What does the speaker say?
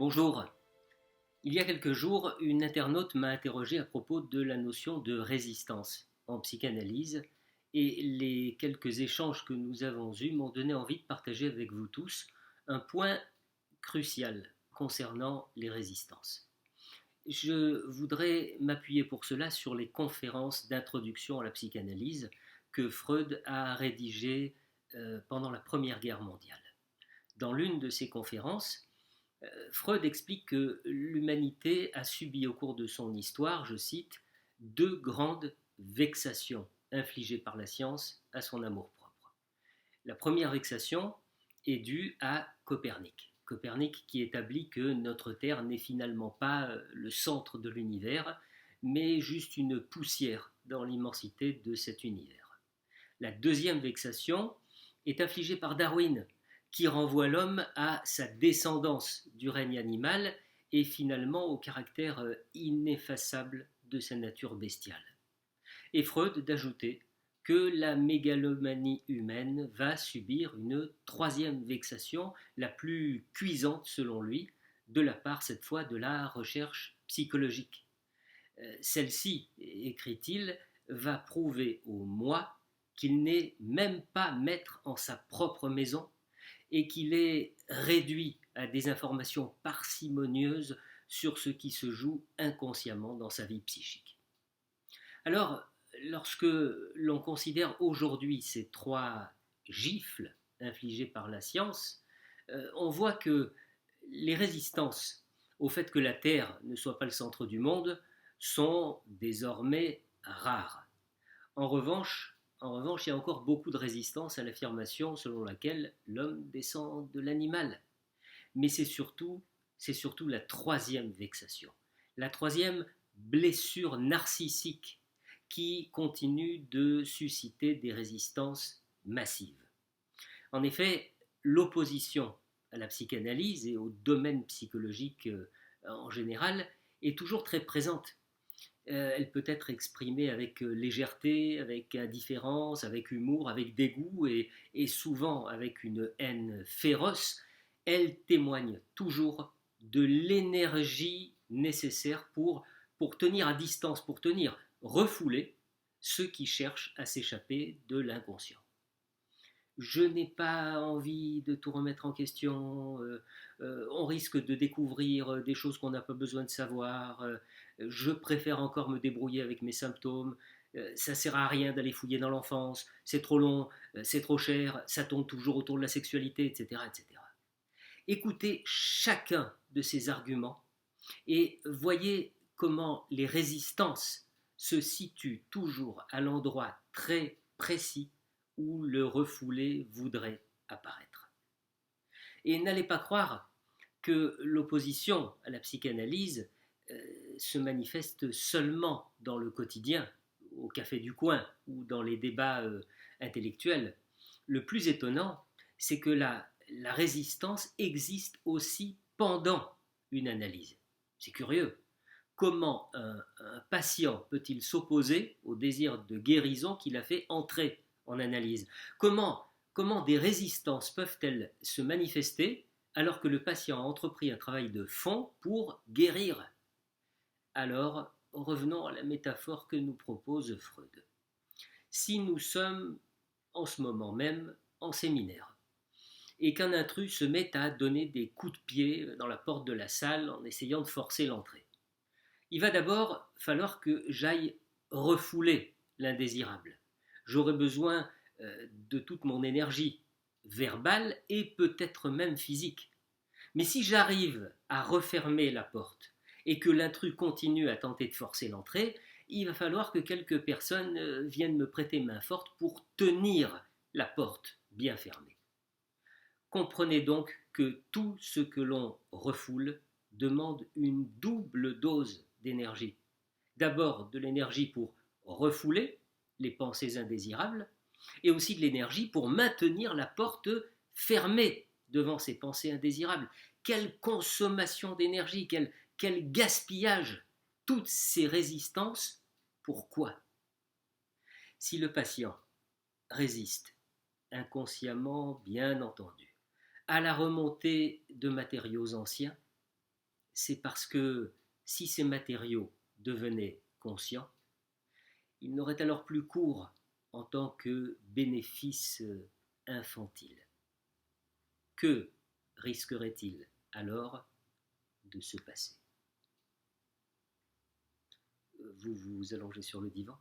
Bonjour. Il y a quelques jours, une internaute m'a interrogé à propos de la notion de résistance en psychanalyse et les quelques échanges que nous avons eus m'ont donné envie de partager avec vous tous un point crucial concernant les résistances. Je voudrais m'appuyer pour cela sur les conférences d'introduction à la psychanalyse que Freud a rédigées pendant la Première Guerre mondiale. Dans l'une de ces conférences, Freud explique que l'humanité a subi au cours de son histoire, je cite, deux grandes vexations infligées par la science à son amour-propre. La première vexation est due à Copernic. Copernic qui établit que notre Terre n'est finalement pas le centre de l'univers, mais juste une poussière dans l'immensité de cet univers. La deuxième vexation est infligée par Darwin, qui renvoie l'homme à sa descendance du règne animal et finalement au caractère ineffaçable de sa nature bestiale. Et Freud d'ajouter que la mégalomanie humaine va subir une troisième vexation, la plus cuisante selon lui, de la part cette fois de la recherche psychologique. Celle-ci, écrit-il, va prouver au moi qu'il n'est même pas maître en sa propre maison et qu'il est réduit à des informations parcimonieuses sur ce qui se joue inconsciemment dans sa vie psychique. Alors, lorsque l'on considère aujourd'hui ces trois gifles infligées par la science, on voit que les résistances au fait que la Terre ne soit pas le centre du monde sont désormais rares. En revanche, il y a encore beaucoup de résistance à l'affirmation selon laquelle l'homme descend de l'animal. Mais c'est surtout la troisième vexation, la troisième blessure narcissique qui continue de susciter des résistances massives. En effet, l'opposition à la psychanalyse et au domaine psychologique en général est toujours très présente. Elle peut être exprimée avec légèreté, avec indifférence, avec humour, avec dégoût et souvent avec une haine féroce. Elle témoigne toujours de l'énergie nécessaire pour tenir à distance, pour tenir refoulés ceux qui cherchent à s'échapper de l'inconscient. Je n'ai pas envie de tout remettre en question, on risque de découvrir des choses qu'on n'a pas besoin de savoir, je préfère encore me débrouiller avec mes symptômes, ça ne sert à rien d'aller fouiller dans l'enfance, c'est trop long, c'est trop cher, ça tourne toujours autour de la sexualité, etc., etc. Écoutez chacun de ces arguments et voyez comment les résistances se situent toujours à l'endroit très précis où le refoulé voudrait apparaître. Et n'allez pas croire que l'opposition à la psychanalyse se manifeste seulement dans le quotidien, au café du coin ou dans les débats intellectuels. Le plus étonnant, c'est que la résistance existe aussi pendant une analyse. C'est curieux. Comment un patient peut-il s'opposer au désir de guérison qu'il a fait entrer en analyse? Comment des résistances peuvent-elles se manifester alors que le patient a entrepris un travail de fond pour guérir? Alors, revenons à la métaphore que nous propose Freud. Si nous sommes en ce moment même en séminaire et qu'un intrus se met à donner des coups de pied dans la porte de la salle en essayant de forcer l'entrée, il va d'abord falloir que j'aille refouler l'indésirable. J'aurai besoin de toute mon énergie verbale et peut-être même physique. Mais si j'arrive à refermer la porte et que l'intrus continue à tenter de forcer l'entrée, il va falloir que quelques personnes viennent me prêter main forte pour tenir la porte bien fermée. Comprenez donc que tout ce que l'on refoule demande une double dose d'énergie. D'abord de l'énergie pour refouler les pensées indésirables et aussi de l'énergie pour maintenir la porte fermée devant ces pensées indésirables. Quelle consommation d'énergie, quel gaspillage. Toutes ces résistances, pourquoi? Si le patient résiste, inconsciemment bien entendu, à la remontée de matériaux anciens, c'est parce que si ces matériaux devenaient conscients, ils n'auraient alors plus cours en tant que bénéfice infantile. Que risquerait-il alors de se passer? Vous vous allongez sur le divan,